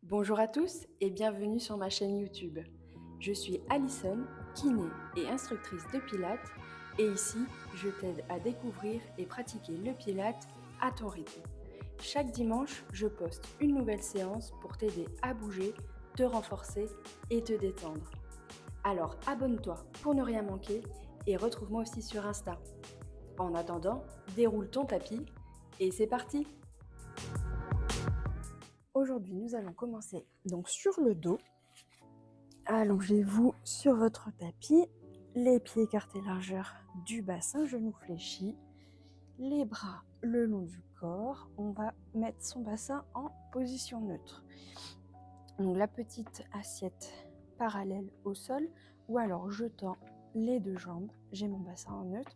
Bonjour à tous et bienvenue sur ma chaîne YouTube. Je suis Alison, kiné et instructrice de Pilates et ici, je t'aide à découvrir et pratiquer le Pilates à ton rythme. Chaque dimanche, je poste une nouvelle séance pour t'aider à bouger, te renforcer et te détendre. Alors abonne-toi pour ne rien manquer et retrouve-moi aussi sur Insta. En attendant, déroule ton tapis et c'est parti! Aujourd'hui, nous allons commencer donc sur le dos. Allongez-vous sur votre tapis, les pieds écartés largeur du bassin, genoux fléchis, les bras le long du corps. On va mettre son bassin en position neutre. Donc la petite assiette parallèle au sol ou alors je tends les deux jambes, j'ai mon bassin en neutre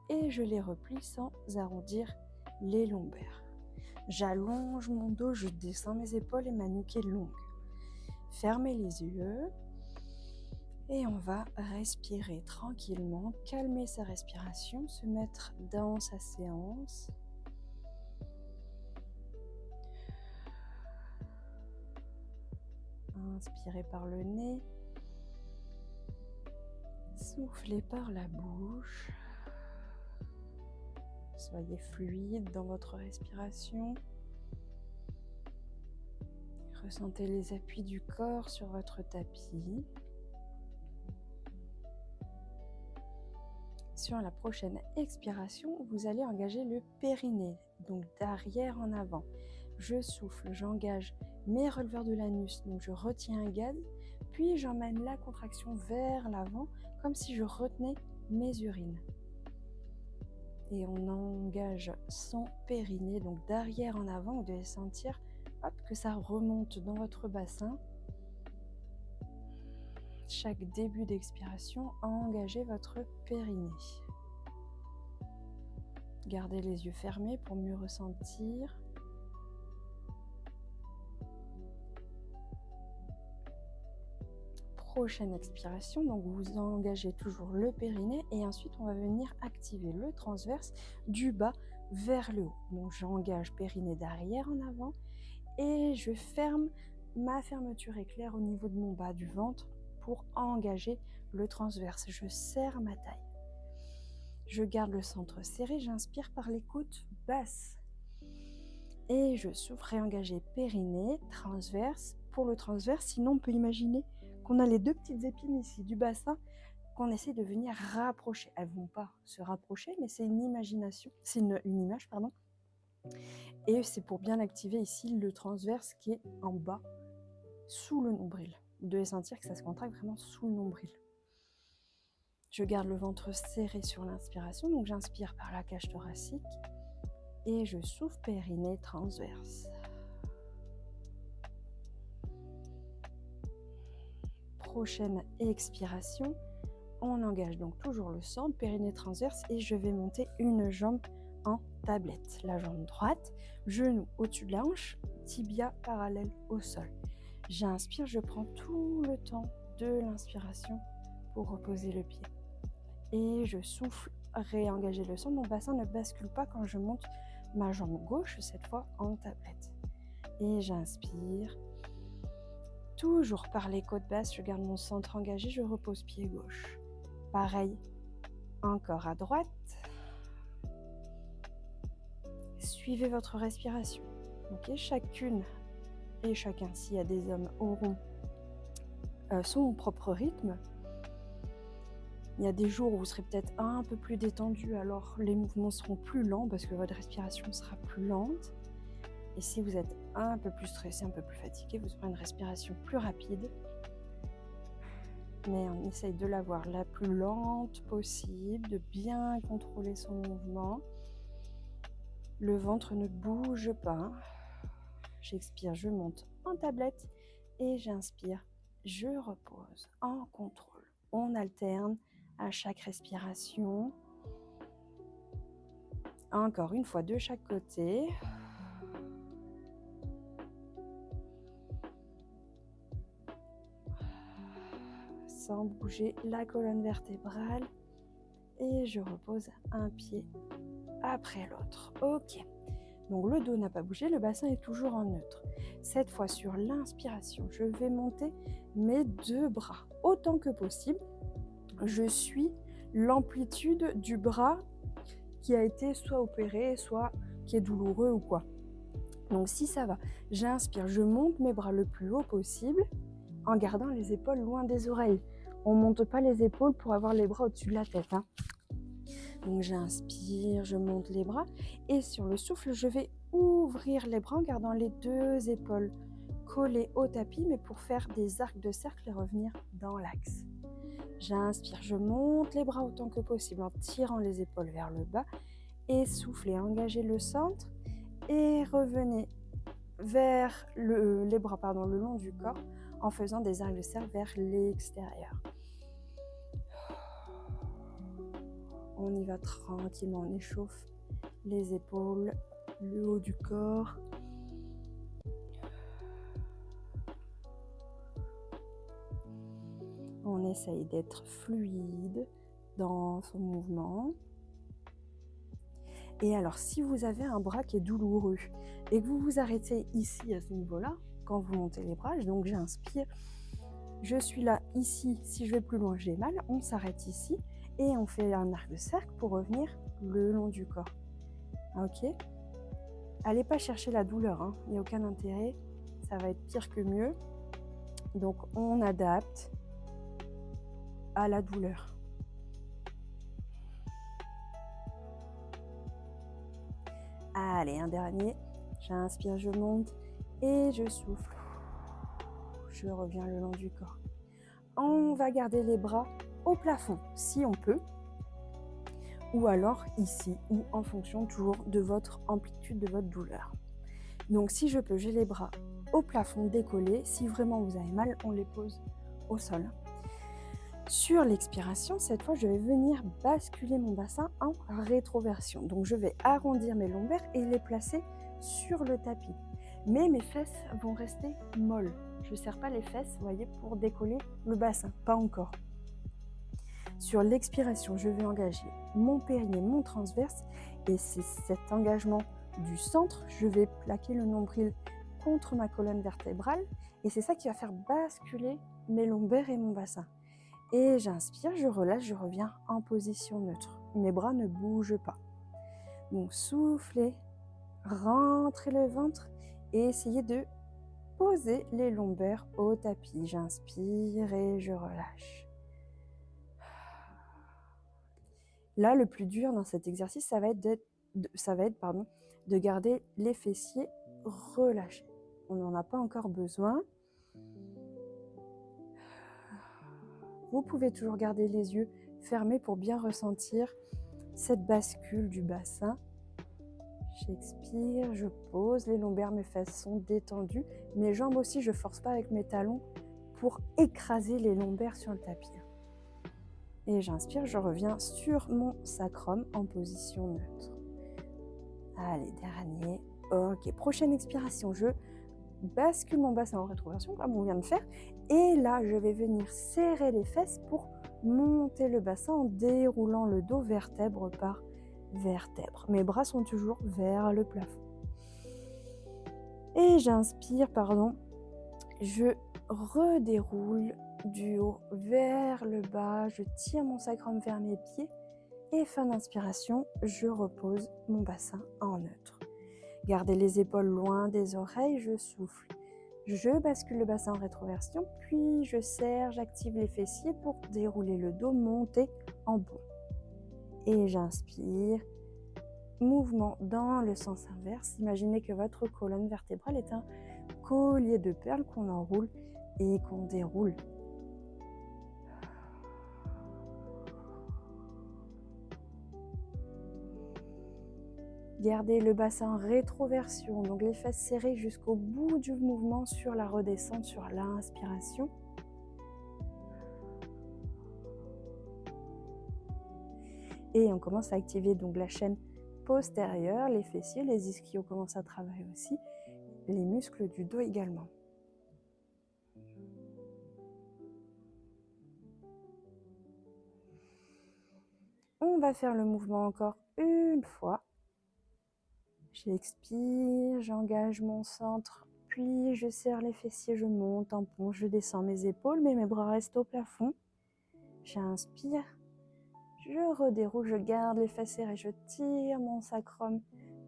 et je les replie sans arrondir les lombaires. J'allonge mon dos, je descends mes épaules et ma nuque est longue. Fermez les yeux et on va respirer tranquillement, calmer sa respiration, se mettre dans sa séance. Inspirez par le nez, soufflez par la bouche. Soyez fluide dans votre respiration. Ressentez les appuis du corps sur votre tapis. Sur la prochaine expiration, vous allez engager le périnée, donc d'arrière en avant. Je souffle, j'engage mes releveurs de l'anus, donc je retiens un gaz, puis j'emmène la contraction vers l'avant, comme si je retenais mes urines. Et on engage son périnée, donc d'arrière en avant, vous devez sentir que ça remonte dans votre bassin. Chaque début d'expiration, engagez votre périnée. Gardez les yeux fermés pour mieux ressentir. Prochaine expiration, donc vous engagez toujours le périnée et ensuite on va venir activer le transverse du bas vers le haut. Donc j'engage périnée d'arrière en avant et je ferme ma fermeture éclair au niveau de mon bas du ventre pour engager le transverse. Je serre ma taille. Je garde le centre serré, j'inspire par les côtes basses. Et je souffle, réengager périnée, transverse. Pour le transverse, sinon on peut imaginer qu'on a les deux petites épines ici du bassin qu'on essaie de venir rapprocher. Elles ne vont pas se rapprocher, mais c'est une imagination, c'est une image, pardon. Et c'est pour bien activer ici le transverse qui est en bas, sous le nombril. Vous devez sentir que ça se contracte vraiment sous le nombril. Je garde le ventre serré sur l'inspiration, donc j'inspire par la cage thoracique et je souffle périnée transverse. Prochaine expiration, on engage donc toujours le centre, périnée transverse et je vais monter une jambe en tablette. La jambe droite, genou au-dessus de la hanche, tibia parallèle au sol. J'inspire, je prends tout le temps de l'inspiration pour reposer le pied. Et je souffle, réengager le centre. Mon bassin ne bascule pas quand je monte ma jambe gauche, cette fois en tablette. Et j'inspire. Toujours par les côtes basses, je garde mon centre engagé, je repose pied gauche. Pareil, encore à droite. Suivez votre respiration. Ok, chacune et chacun, s'il y a des hommes, auront son propre rythme. Il y a des jours où vous serez peut-être un peu plus détendu, alors les mouvements seront plus lents parce que votre respiration sera plus lente. Et si vous êtes un peu plus stressé, un peu plus fatigué, vous aurez une respiration plus rapide. Mais on essaye de l'avoir la plus lente possible, de bien contrôler son mouvement. Le ventre ne bouge pas. J'expire, je monte en tablette et j'inspire, je repose en contrôle. On alterne à chaque respiration. Encore une fois de chaque côté. Sans bouger la colonne vertébrale. Et je repose un pied après l'autre. Ok. Donc le dos n'a pas bougé, le bassin est toujours en neutre. Cette fois, sur l'inspiration, je vais monter mes 2 bras autant que possible. Je suis l'amplitude du bras qui a été soit opéré, soit qui est douloureux ou quoi. Donc si ça va, j'inspire, je monte mes bras le plus haut possible en gardant les épaules loin des oreilles. On ne monte pas les épaules pour avoir les bras au-dessus de la tête, hein. Donc j'inspire, je monte les bras et sur le souffle, je vais ouvrir les bras en gardant les 2 épaules collées au tapis, mais pour faire des arcs de cercle et revenir dans l'axe. J'inspire, je monte les bras autant que possible en tirant les épaules vers le bas et soufflez, engagez le centre et revenez vers les bras le long du corps en faisant des arcs de cercle vers l'extérieur. On y va tranquillement, on échauffe les épaules, le haut du corps. On essaye d'être fluide dans son mouvement. Et alors, si vous avez un bras qui est douloureux et que vous vous arrêtez ici à ce niveau-là, quand vous montez les bras, donc j'inspire, je suis là, ici, si je vais plus loin, j'ai mal, on s'arrête ici et on fait un arc de cercle pour revenir le long du corps. Ok ? Allez pas chercher la douleur, hein. Il n'y a aucun intérêt, ça va être pire que mieux. Donc on adapte à la douleur. Allez, un dernier. J'inspire, je monte et je souffle. Je reviens le long du corps. On va garder les bras au plafond, si on peut. Ou alors ici, ou en fonction toujours de votre amplitude, de votre douleur. Donc si je peux, j'ai les bras au plafond décollés. Si vraiment vous avez mal, on les pose au sol. Sur l'expiration, cette fois, je vais venir basculer mon bassin en rétroversion. Donc je vais arrondir mes lombaires et les placer sur le tapis. Mais mes fesses vont rester molles. Je ne serre pas les fesses, vous voyez, pour décoller le bassin, pas encore. Sur l'expiration, je vais engager mon périnée, mon transverse, et c'est cet engagement du centre, je vais plaquer le nombril contre ma colonne vertébrale, et c'est ça qui va faire basculer mes lombaires et mon bassin. Et j'inspire, je relâche, je reviens en position neutre. Mes bras ne bougent pas. Donc soufflez, rentrez le ventre et essayez de poser les lombaires au tapis. J'inspire et je relâche. Là, le plus dur dans cet exercice, ça va être de garder les fessiers relâchés. On n'en a pas encore besoin. Vous pouvez toujours garder les yeux fermés pour bien ressentir cette bascule du bassin. J'expire, je pose les lombaires, mes fesses sont détendues. Mes jambes aussi, je ne force pas avec mes talons pour écraser les lombaires sur le tapis. Et j'inspire, je reviens sur mon sacrum en position neutre. Allez, dernier. Ok, prochaine expiration, je bascule mon bassin en rétroversion comme on vient de faire. Et là, je vais venir serrer les fesses pour monter le bassin en déroulant le dos vertèbre par vertèbre. Mes bras sont toujours vers le plafond. Et j'inspire, je redéroule du haut vers le bas, je tire mon sacrum vers mes pieds et fin d'inspiration, je repose mon bassin en neutre. Gardez les épaules loin des oreilles, je souffle. Je bascule le bassin en rétroversion, puis je serre, j'active les fessiers pour dérouler le dos, monter en bond. Et j'inspire. Mouvement dans le sens inverse. Imaginez que votre colonne vertébrale est un collier de perles qu'on enroule et qu'on déroule. Gardez le bassin en rétroversion, donc les fesses serrées jusqu'au bout du mouvement sur la redescente, sur l'inspiration. Et on commence à activer donc la chaîne postérieure, les fessiers, les ischios commencent à travailler aussi, les muscles du dos également. On va faire le mouvement encore une fois. J'expire, j'engage mon centre, puis je serre les fessiers, je monte en pont, je descends mes épaules, mais mes bras restent au plafond. J'inspire, je redéroule, je garde les fesses serrées, je tire mon sacrum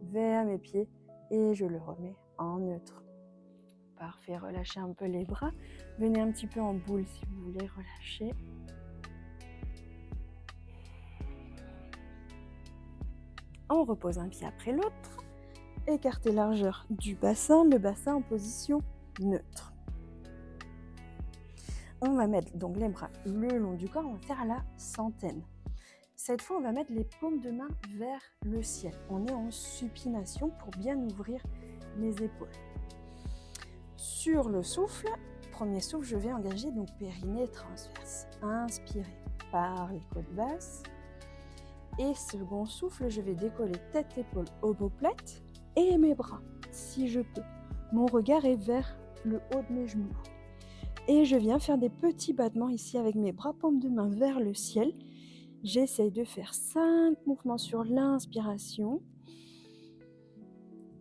vers mes pieds et je le remets en neutre. Parfait, relâchez un peu les bras. Venez un petit peu en boule si vous voulez relâcher. On repose un pied après l'autre. Écartez largeur du bassin, le bassin en position neutre. On va mettre donc les bras le long du corps, on va faire la centaine. Cette fois, on va mettre les paumes de main vers le ciel. On est en supination pour bien ouvrir les épaules. Sur le souffle, premier souffle, je vais engager donc périnée transverse. Inspirez par les côtes basses. Et second souffle, je vais décoller tête, épaule, omoplate et mes bras, si je peux. Mon regard est vers le haut de mes genoux. Et je viens faire des petits battements ici avec mes bras, paumes de main vers le ciel. J'essaye de faire 5 mouvements sur l'inspiration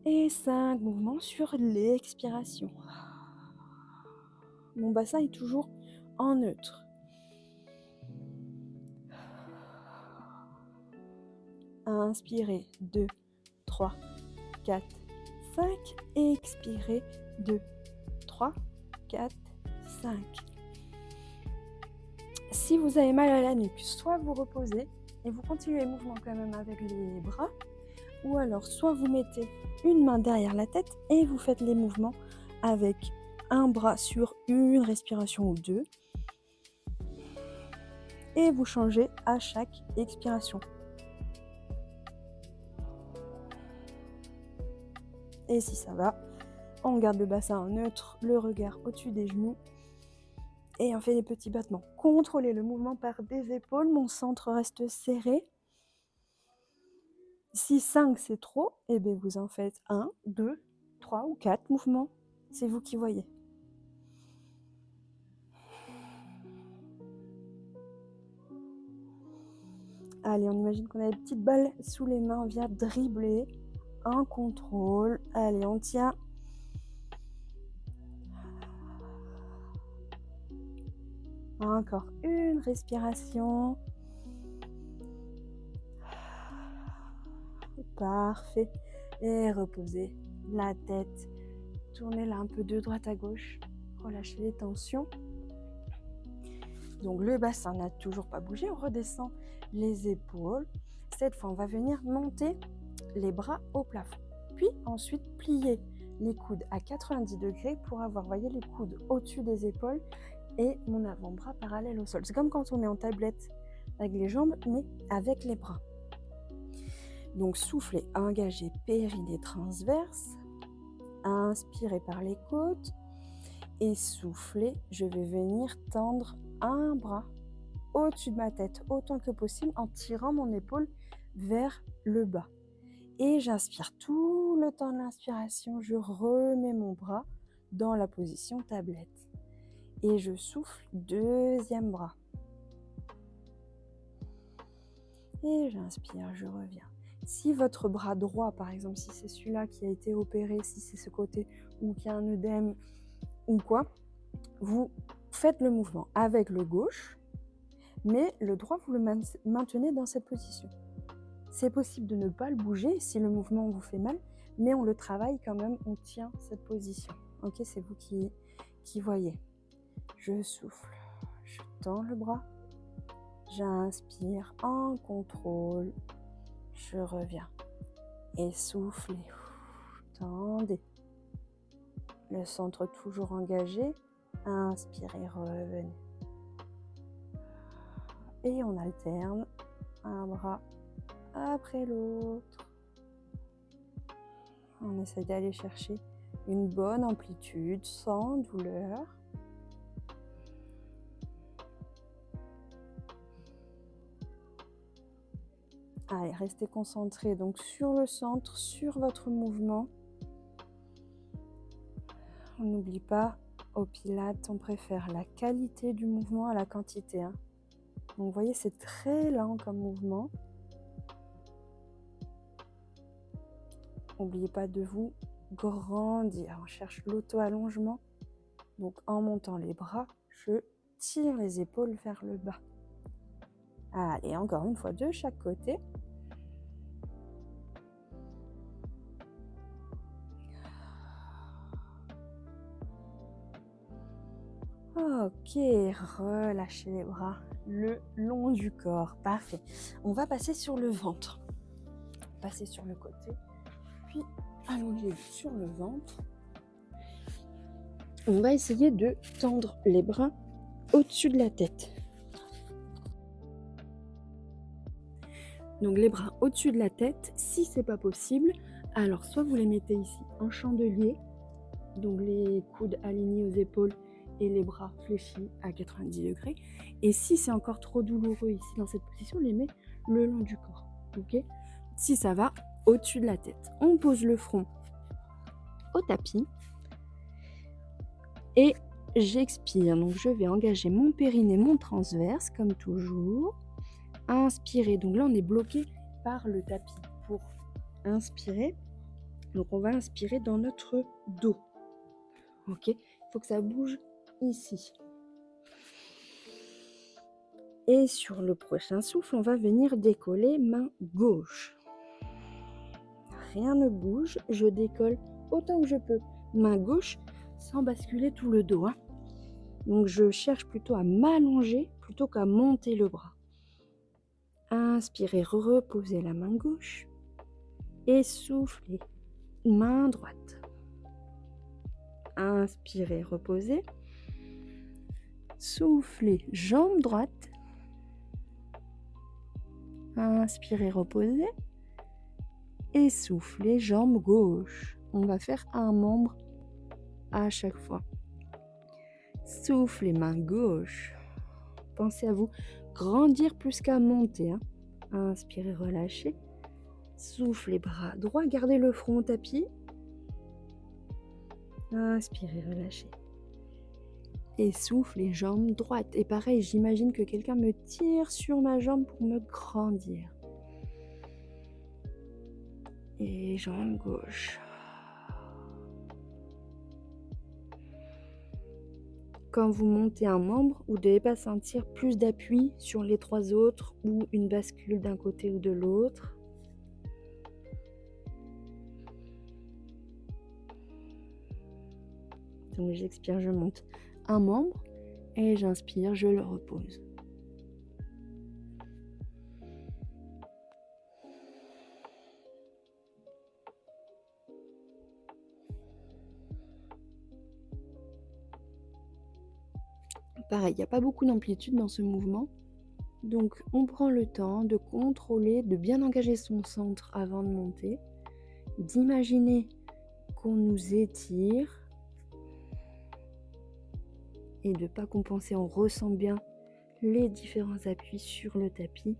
et 5 mouvements sur l'expiration. Mon bassin est toujours en neutre. Inspirez, 2, 3, 4, 5. Expirez, 2, 3, 4, 5. Si vous avez mal à la nuque, soit vous reposez et vous continuez le mouvement quand même avec les bras, ou alors soit vous mettez une main derrière la tête et vous faites les mouvements avec un bras sur une respiration ou deux, et vous changez à chaque expiration. Et si ça va, on garde le bassin en neutre, le regard au-dessus des genoux, et on fait des petits battements. Contrôlez le mouvement par des épaules, mon centre reste serré. Si 5 c'est trop, eh bien vous en faites 1, 2, 3 ou 4 mouvements. C'est vous qui voyez. Allez, on imagine qu'on a des petites balles sous les mains, on vient dribbler en contrôle. Allez, on tient. Encore une respiration. Parfait. Et reposez la tête. Tournez-la un peu de droite à gauche. Relâchez les tensions. Donc le bassin n'a toujours pas bougé. On redescend les épaules. Cette fois, on va venir monter les bras au plafond. Puis ensuite, plier les coudes à 90 degrés pour avoir, voyez, les coudes au-dessus des épaules et mon avant-bras parallèle au sol. C'est comme quand on est en tablette avec les jambes, mais avec les bras. Donc soufflez, engagez périnée transverse. Inspirez par les côtes. Et soufflez, je vais venir tendre un bras au-dessus de ma tête autant que possible en tirant mon épaule vers le bas. Et j'inspire tout le temps de l'inspiration, je remets mon bras dans la position tablette. Et je souffle, deuxième bras. Et j'inspire, je reviens. Si votre bras droit, par exemple, si c'est celui-là qui a été opéré, si c'est ce côté ou qu'il y a un œdème ou quoi, vous faites le mouvement avec le gauche, mais le droit, vous le maintenez dans cette position. C'est possible de ne pas le bouger si le mouvement vous fait mal, mais on le travaille quand même, on tient cette position. Ok, c'est vous qui voyez. Je souffle, je tends le bras, j'inspire en contrôle, je reviens. Et soufflez, tendez. Le centre toujours engagé, inspirez, revenez. Et on alterne un bras après l'autre. On essaie d'aller chercher une bonne amplitude sans douleur. Allez, restez concentrés donc sur le centre, sur votre mouvement. On n'oublie pas, au Pilates, on préfère la qualité du mouvement à la quantité. Donc vous voyez, c'est très lent comme mouvement. N'oubliez pas de vous grandir. On cherche l'auto-allongement. Donc en montant les bras, je tire les épaules vers le bas. Allez, encore une fois de chaque côté. Ok, relâchez les bras le long du corps. Parfait. On va passer sur le ventre. Passer sur le côté, puis allonger sur le ventre. On va essayer de tendre les bras au-dessus de la tête. Donc les bras au-dessus de la tête, si c'est pas possible, alors soit vous les mettez ici en chandelier, donc les coudes alignés aux épaules et les bras fléchis à 90 degrés. Et si c'est encore trop douloureux ici dans cette position, on les met le long du corps. Ok ? Si ça va, au-dessus de la tête. On pose le front au tapis et j'expire. Donc je vais engager mon périnée, mon transverse, comme toujours. Inspirer. Donc là, on est bloqué par le tapis pour inspirer. Donc on va inspirer dans notre dos. Ok ? Il faut que ça bouge ici. Et sur le prochain souffle, on va venir décoller main gauche. Rien ne bouge, je décolle autant que je peux. Main gauche, sans basculer tout le dos. Donc je cherche plutôt à m'allonger plutôt qu'à monter le bras. Inspirez, reposez la main gauche. Et soufflez, main droite. Inspirez, reposez. Soufflez, jambe droite. Inspirez, reposez. Et soufflez, jambe gauche. On va faire un membre à chaque fois. Soufflez, main gauche. Pensez à vous grandir plus qu'à monter. Inspirez, relâchez. Soufflez, bras droit. Gardez le front au tapis. Inspirez, relâchez. Et soufflez, jambe droite. Et pareil, j'imagine que quelqu'un me tire sur ma jambe pour me grandir. Et jambe gauche. Quand vous montez un membre, vous ne devez pas sentir plus d'appui sur les trois autres ou une bascule d'un côté ou de l'autre. Donc j'expire, je monte un membre et j'inspire, je le repose. Pareil, il n'y a pas beaucoup d'amplitude dans ce mouvement. Donc on prend le temps de contrôler, de bien engager son centre avant de monter, d'imaginer qu'on nous étire et de ne pas compenser. On ressent bien les différents appuis sur le tapis.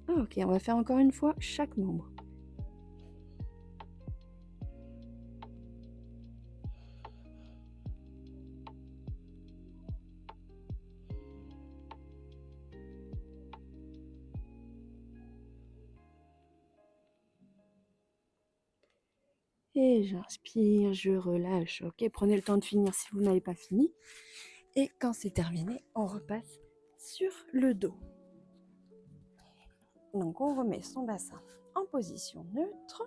Ok, on va faire encore une fois chaque membre. Et j'inspire, je relâche. Ok, prenez le temps de finir si vous n'avez pas fini. Et quand c'est terminé, on repasse sur le dos. Donc on remet son bassin en position neutre.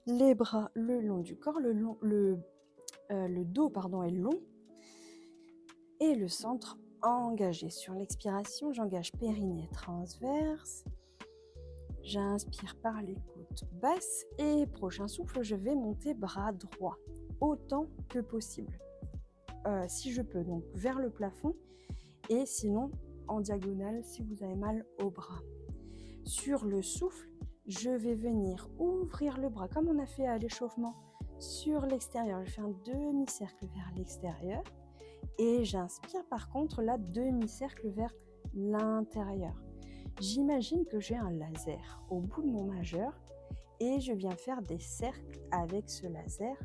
Les bras le long du corps, le dos est long. Et le centre engagé. Sur l'expiration, j'engage périnée transverse. J'inspire par les côtes basses et prochain souffle, je vais monter bras droit autant que possible. Si je peux, donc vers le plafond et sinon en diagonale si vous avez mal au bras. Sur le souffle, je vais venir ouvrir le bras comme on a fait à l'échauffement sur l'extérieur. Je fais un demi-cercle vers l'extérieur et j'inspire par contre là demi-cercle vers l'intérieur. J'imagine que j'ai un laser au bout de mon majeur et je viens faire des cercles avec ce laser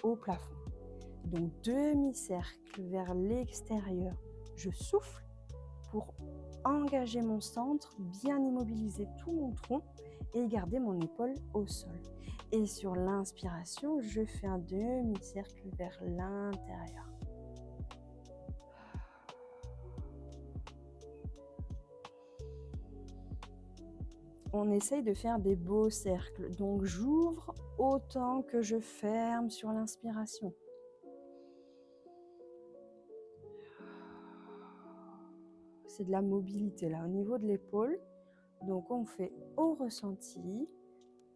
au plafond. Donc demi-cercle vers l'extérieur, je souffle pour engager mon centre, bien immobiliser tout mon tronc et garder mon épaule au sol. Et sur l'inspiration, je fais un demi-cercle vers l'intérieur. On essaye de faire des beaux cercles, donc j'ouvre autant que je ferme sur l'inspiration. C'est de la mobilité là au niveau de l'épaule, donc on fait au ressenti.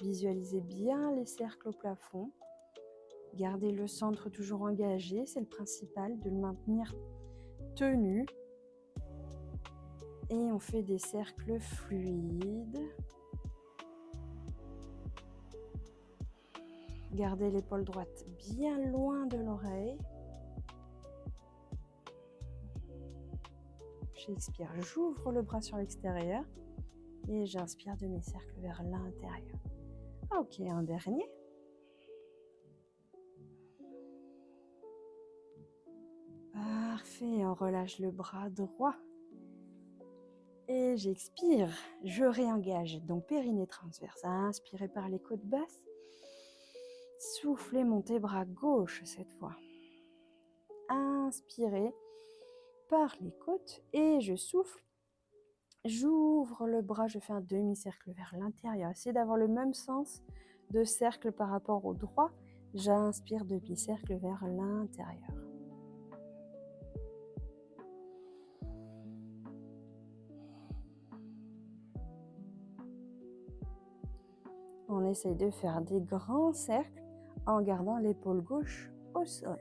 Visualisez bien les cercles au plafond. Gardez le centre toujours engagé, c'est le principal, de le maintenir tenu. Et on fait des cercles fluides. Gardez l'épaule droite bien loin de l'oreille. J'expire, j'ouvre le bras sur l'extérieur et j'inspire demi-cercle vers l'intérieur. Ok, un dernier. Parfait, on relâche le bras droit. Et j'expire, je réengage, donc périnée transverse. Inspirez par les côtes basses. Soufflez, montez bras gauche cette fois. Inspirez par les côtes et je souffle. J'ouvre le bras, je fais un demi-cercle vers l'intérieur. Essayez d'avoir le même sens de cercle par rapport au droit. J'inspire demi-cercle vers l'intérieur. On essaye de faire des grands cercles en gardant l'épaule gauche au sol.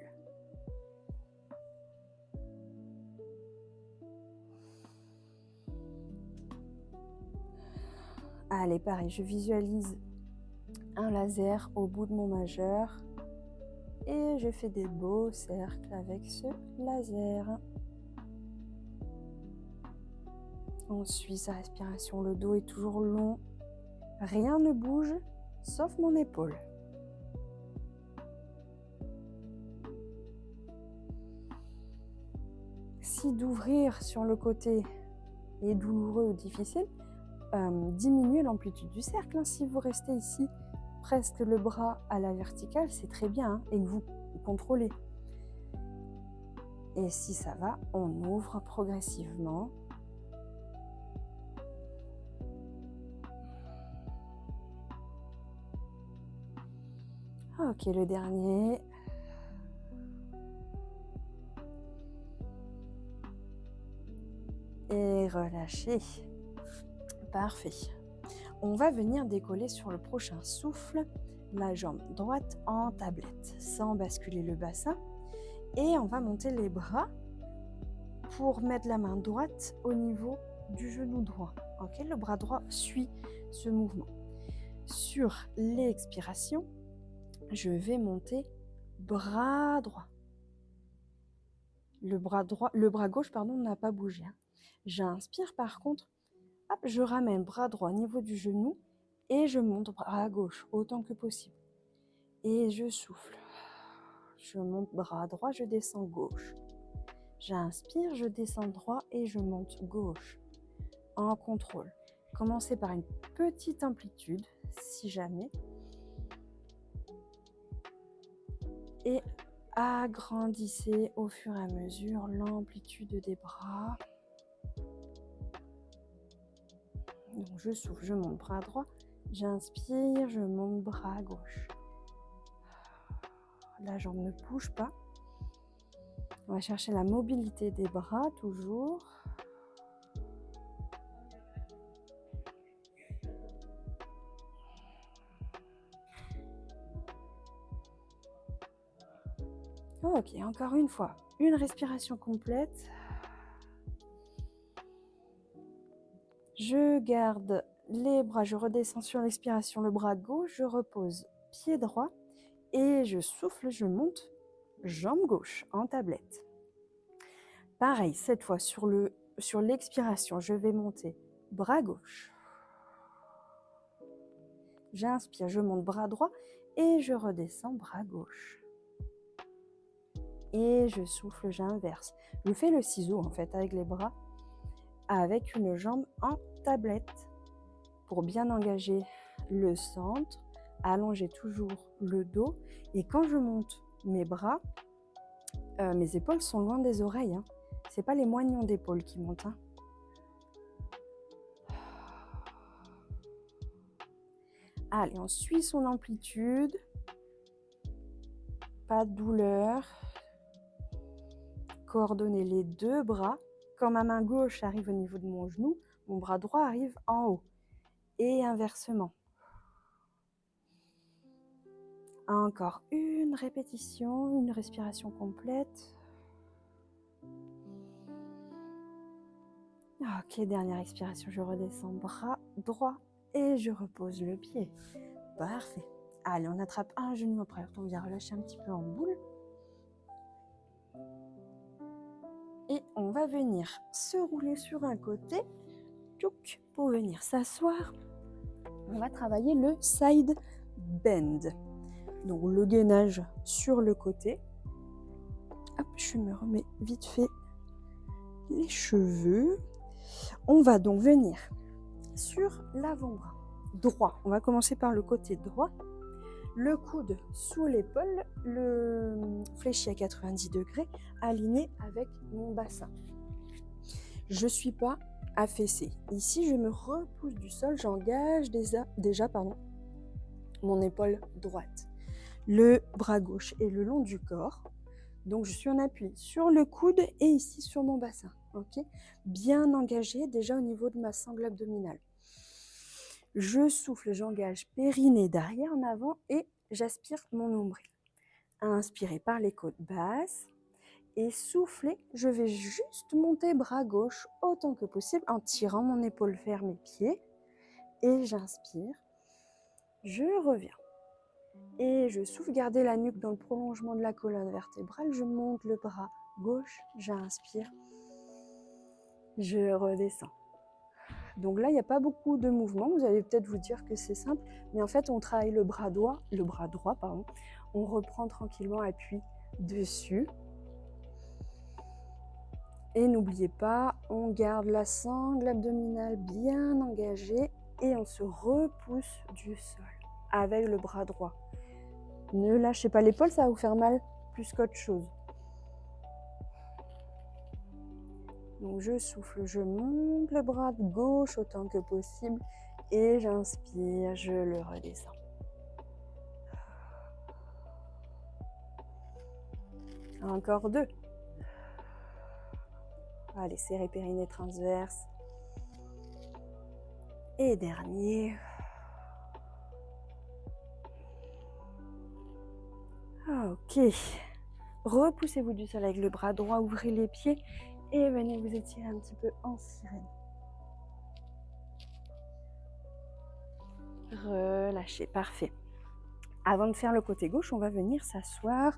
Allez, pareil, je visualise un laser au bout de mon majeur et je fais des beaux cercles avec ce laser. On suit sa respiration, le dos est toujours long, rien ne bouge sauf mon épaule. Si d'ouvrir sur le côté est douloureux ou difficile, diminuez l'amplitude du cercle. Si vous restez ici, presque le bras à la verticale, c'est très bien et que vous contrôlez. Et si ça va, on ouvre progressivement. Ok, le dernier. Et relâchez. Parfait. On va venir décoller sur le prochain souffle, la jambe droite en tablette, sans basculer le bassin. Et on va monter les bras pour mettre la main droite au niveau du genou droit. Ok, le bras droit suit ce mouvement. Sur l'expiration, je vais monter bras droit. Le bras gauche, n'a pas bougé. J'inspire par contre, hop, je ramène bras droit au niveau du genou et je monte bras gauche autant que possible. Et je souffle. Je monte bras droit, je descends gauche. J'inspire, je descends droit et je monte gauche. En contrôle. Commencez par une petite amplitude, si jamais. Et agrandissez au fur et à mesure l'amplitude des bras. Donc je souffle, je monte bras droit. J'inspire, je monte bras gauche. La jambe ne bouge pas. On va chercher la mobilité des bras toujours. Ok, encore une fois, une respiration complète. Je garde les bras, je redescends sur l'expiration, le bras gauche, je repose pied droit et je souffle, je monte jambe gauche en tablette. Pareil, cette fois sur l'expiration, je vais monter bras gauche. J'inspire, je monte bras droit et je redescends bras gauche. Et je souffle, j'inverse. Je fais le ciseau en fait avec les bras. avec une jambe en tablette pour bien engager le centre, allonger toujours le dos. Et quand je monte mes bras, mes épaules sont loin des oreilles. C'est pas les moignons d'épaule qui montent. Allez, on suit son amplitude. Pas de douleur. Coordonner les deux bras. Quand ma main gauche arrive au niveau de mon genou, mon bras droit arrive en haut. Et inversement. Encore une répétition, une respiration complète. Ok, dernière expiration, je redescends bras droit et je repose le pied. Parfait. Allez, on attrape un genou après, on vient relâcher un petit peu en boule. Et on va venir se rouler sur un côté, pour venir s'asseoir. On va travailler le side bend. Donc le gainage sur le côté. Hop, je me remets vite fait les cheveux. On va donc venir sur l'avant-bras droit. On va commencer par le côté droit. Le coude sous l'épaule, le fléchi à 90 degrés, aligné avec mon bassin. Je ne suis pas affaissée. Ici, je me repousse du sol, j'engage déjà mon épaule droite. Le bras gauche est le long du corps. Donc, je suis en appui sur le coude et ici sur mon bassin. Okay, bien engagé déjà au niveau de ma sangle abdominale. Je souffle, j'engage périnée d'arrière en avant et j'aspire mon nombril. Inspirez par les côtes basses et soufflez, je vais juste monter bras gauche autant que possible en tirant mon épaule vers mes pieds. Et j'inspire, je reviens. Et je souffle, gardez la nuque dans le prolongement de la colonne vertébrale. Je monte le bras gauche, j'inspire, je redescends. Donc là, il n'y a pas beaucoup de mouvements. Vous allez peut-être vous dire que c'est simple, mais en fait, on travaille le bras droit, on reprend tranquillement appui dessus. Et n'oubliez pas, on garde la sangle abdominale bien engagée et on se repousse du sol avec le bras droit. Ne lâchez pas l'épaule, ça va vous faire mal plus qu'autre chose. Donc je souffle, je monte le bras gauche autant que possible et j'inspire, je le redescends. Encore 2. Allez, serrez périnée transverse. Et dernier. Ok. Repoussez-vous du sol avec le bras droit, ouvrez les pieds et venez vous étirer un petit peu en sirène. Relâchez, parfait. Avant de faire le côté gauche, on va venir s'asseoir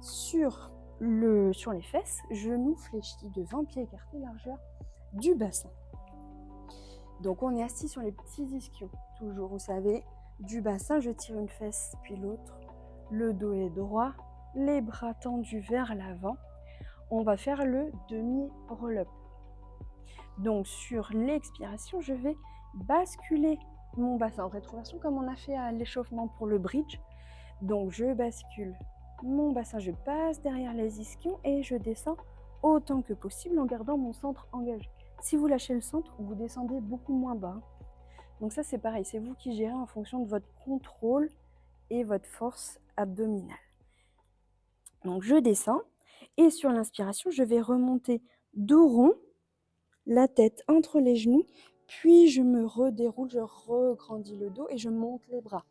sur les fesses, genoux fléchis devant, pieds écartés, largeur du bassin. Donc on est assis sur les petits ischions, toujours, vous savez, du bassin, je tire une fesse puis l'autre, le dos est droit, les bras tendus vers l'avant. On va faire le demi-roll-up. Donc sur l'expiration, je vais basculer mon bassin en rétroversion comme on a fait à l'échauffement pour le bridge. Donc je bascule mon bassin, je passe derrière les ischions et je descends autant que possible en gardant mon centre engagé. Si vous lâchez le centre, vous descendez beaucoup moins bas. Donc ça c'est pareil, c'est vous qui gérez en fonction de votre contrôle et votre force abdominale. Donc je descends et sur l'inspiration, je vais remonter dos rond, la tête entre les genoux, puis je me redéroule, je regrandis le dos et je monte les bras.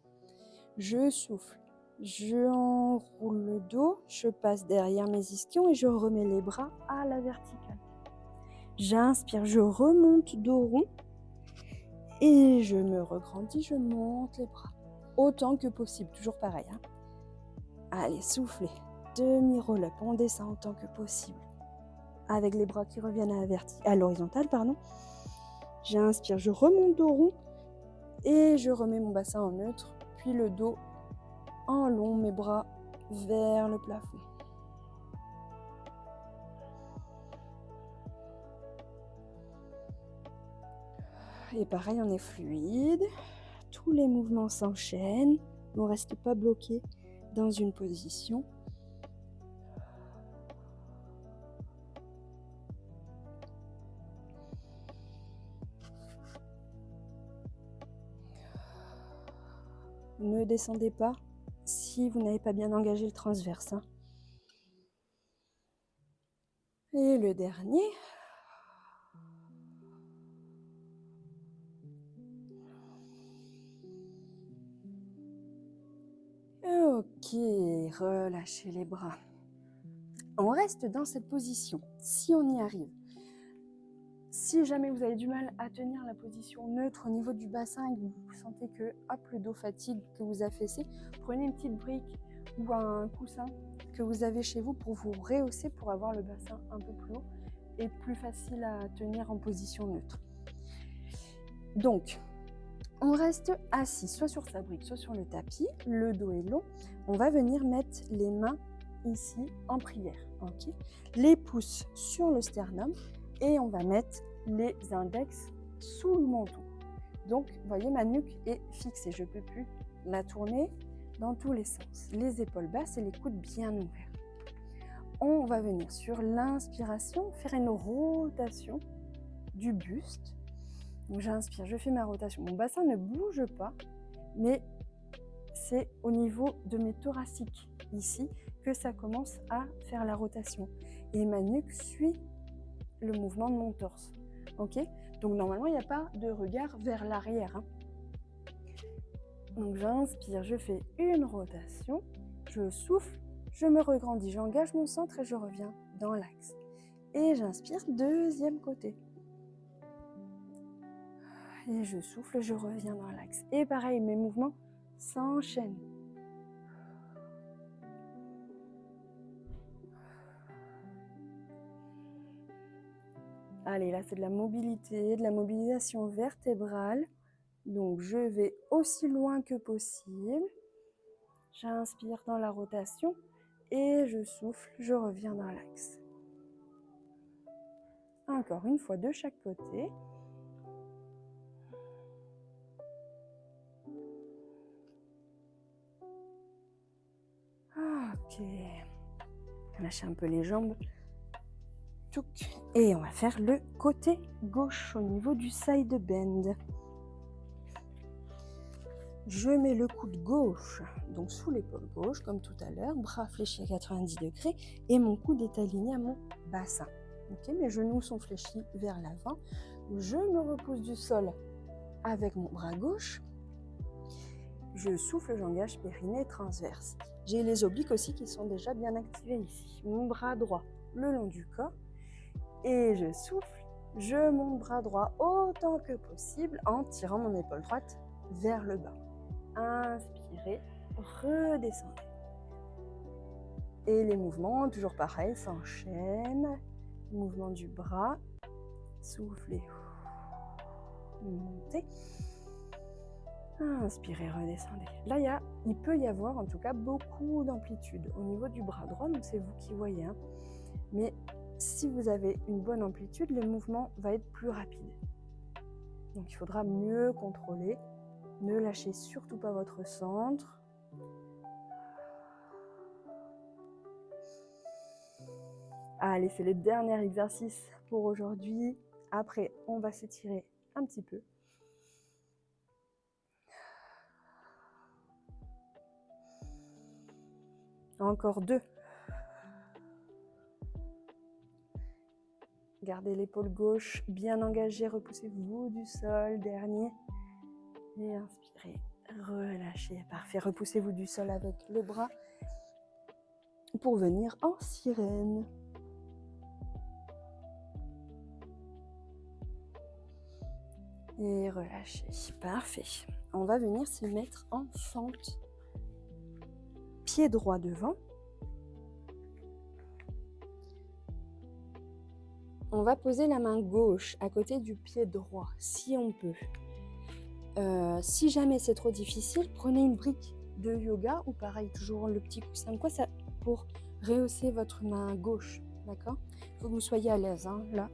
Je souffle, je enroule le dos, je passe derrière mes ischions et je remets les bras à la verticale. J'inspire, je remonte dos rond et je me regrandis, je monte les bras autant que possible, toujours pareil. Allez, soufflez, demi-roll-up, on descend autant que possible. Avec les bras qui reviennent à l'horizontale, J'inspire, je remonte dos rond et je remets mon bassin en neutre, puis le dos en long, mes bras vers le plafond. Et pareil, on est fluide. Tous les mouvements s'enchaînent. On ne reste pas bloqué dans une position. Ne descendez pas si vous n'avez pas bien engagé le transverse. Hein. Et le dernier. Ok, relâchez les bras. On reste dans cette position, si on y arrive. Si jamais vous avez du mal à tenir la position neutre au niveau du bassin et que vous sentez que hop, le dos fatigue, que vous affaissez, prenez une petite brique ou un coussin que vous avez chez vous pour vous rehausser, pour avoir le bassin un peu plus haut et plus facile à tenir en position neutre. Donc, on reste assis, soit sur sa brique, soit sur le tapis, le dos est long. On va venir mettre les mains ici en prière, ok? Les pouces sur le sternum et on va mettre les index sous le menton. Donc, vous voyez, ma nuque est fixée, je ne peux plus la tourner dans tous les sens. Les épaules basses et les coudes bien ouverts. On va venir sur l'inspiration, faire une rotation du buste. Donc j'inspire, je fais ma rotation. Mon bassin ne bouge pas, mais c'est au niveau de mes thoraciques, ici, que ça commence à faire la rotation. Et ma nuque suit le mouvement de mon torse. Ok ? Donc normalement, il n'y a pas de regard vers l'arrière. Hein. Donc j'inspire, je fais une rotation, je souffle, je me regrandis, j'engage mon centre et je reviens dans l'axe. Et j'inspire, deuxième côté. Et je souffle, je reviens dans l'axe. Et pareil, mes mouvements s'enchaînent. Allez, là c'est de la mobilité, de la mobilisation vertébrale. Donc je vais aussi loin que possible. J'inspire dans la rotation et je souffle, je reviens dans l'axe. Encore une fois de chaque côté. Ok. Lâchez un peu les jambes. Et on va faire le côté gauche au niveau du side bend. Je mets le coude gauche donc sous l'épaule gauche comme tout à l'heure, bras fléchis à 90 degrés et mon coude est aligné à mon bassin. Okay, mes genoux sont fléchis vers l'avant. Je me repose du sol avec mon bras gauche. Je souffle, j'engage périnée transverse. J'ai les obliques aussi qui sont déjà bien activés ici. Mon bras droit le long du corps. Et je souffle, je monte bras droit autant que possible en tirant mon épaule droite vers le bas. Inspirez, redescendez. Et les mouvements, toujours pareil, s'enchaînent. Mouvement du bras, soufflez, montez. Inspirez, redescendez. Là, il peut y avoir en tout cas beaucoup d'amplitude au niveau du bras droit, donc c'est vous qui voyez. Hein. Mais si vous avez une bonne amplitude, le mouvement va être plus rapide. Donc il faudra mieux contrôler. Ne lâchez surtout pas votre centre. Allez, c'est le dernier exercice pour aujourd'hui. Après, on va s'étirer un petit peu. Encore 2. Gardez l'épaule gauche bien engagée, repoussez-vous du sol, dernier. Et inspirez, relâchez, parfait. Repoussez-vous du sol avec le bras pour venir en sirène. Et relâchez, parfait. On va venir se mettre en fente. Pied droit devant. On va poser la main gauche à côté du pied droit, si on peut. Si jamais c'est trop difficile, prenez une brique de yoga ou pareil, toujours le petit coussin quoi ça pour rehausser votre main gauche, d'accord ? Il faut que vous soyez à l'aise, hein, là,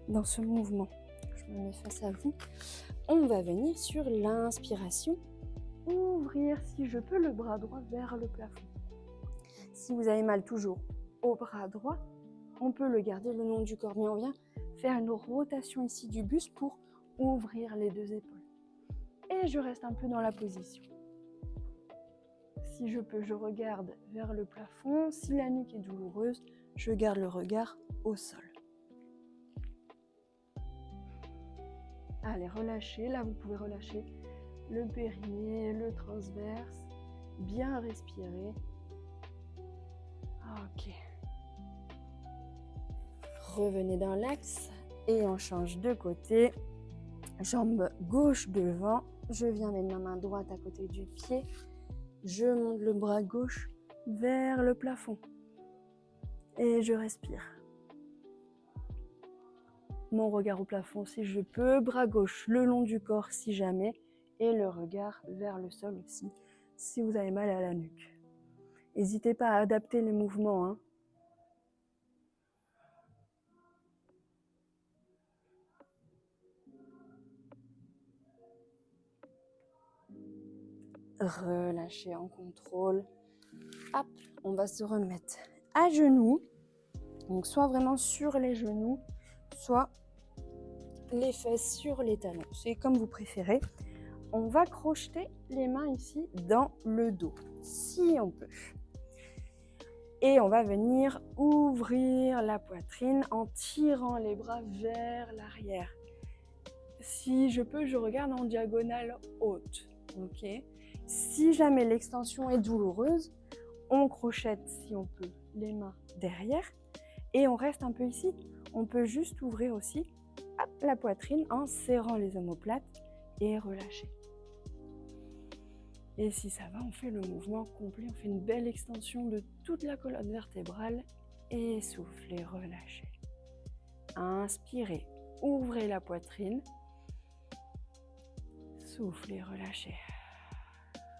dans ce mouvement. Je me mets face à vous. on va venir sur l'inspiration, ouvrir si je peux le bras droit vers le plafond. Si vous avez mal toujours au bras droit, on peut le garder le long du corps, mais on vient faire une rotation ici du buste pour ouvrir les deux épaules. Et je reste un peu dans la position. Si je peux, je regarde vers le plafond. Si la nuque est douloureuse, je garde le regard au sol. Allez, relâchez. Là, vous pouvez relâcher le périnée, le transverse. Bien respirer. Ok. Revenez dans l'axe et on change de côté. Jambe gauche devant. Je viens mettre ma main droite à côté du pied. Je monte le bras gauche vers le plafond. Et je respire. Mon regard au plafond si je peux. Bras gauche le long du corps si jamais. Et le regard vers le sol aussi si vous avez mal à la nuque. N'hésitez pas à adapter les mouvements, hein. Relâchez en contrôle. Hop, on va se remettre à genoux. Donc soit vraiment sur les genoux, soit les fesses sur les talons. C'est comme vous préférez. On va crocheter les mains ici dans le dos, si on peut. Et on va venir ouvrir la poitrine en tirant les bras vers l'arrière. Si je peux, je regarde en diagonale haute. Ok. Si jamais l'extension est douloureuse, on crochette, si on peut, les mains derrière et on reste un peu ici. On peut juste ouvrir aussi la poitrine en serrant les omoplates et relâcher. Et si ça va, on fait le mouvement complet, on fait une belle extension de toute la colonne vertébrale et soufflez, relâchez. Inspirez, ouvrez la poitrine. Soufflez, relâchez.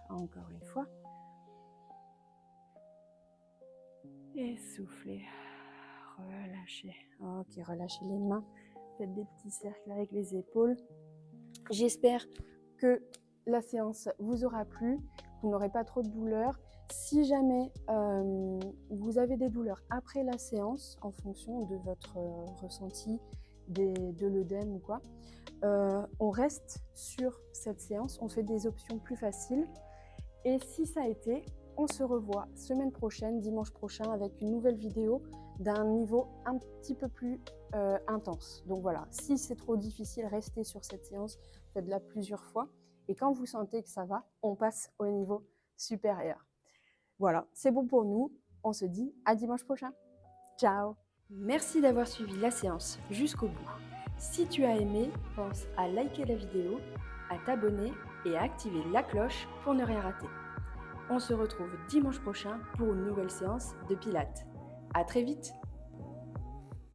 Encore une fois. Et soufflez, relâchez. Ok, relâchez les mains. Faites des petits cercles avec les épaules. J'espère que la séance vous aura plu, vous n'aurez pas trop de douleurs. Si jamais vous avez des douleurs après la séance, en fonction de votre ressenti, de l'œdème ou quoi, on reste sur cette séance, on fait des options plus faciles. Et si ça a été, on se revoit semaine prochaine, dimanche prochain, avec une nouvelle vidéo d'un niveau un petit peu plus intense. Donc voilà, si c'est trop difficile, restez sur cette séance, faites-la plusieurs fois. Et quand vous sentez que ça va, on passe au niveau supérieur. Voilà, c'est bon pour nous. On se dit à dimanche prochain. Ciao! Merci d'avoir suivi la séance jusqu'au bout. Si tu as aimé, pense à liker la vidéo, à t'abonner et à activer la cloche pour ne rien rater. On se retrouve dimanche prochain pour une nouvelle séance de Pilates. À très vite!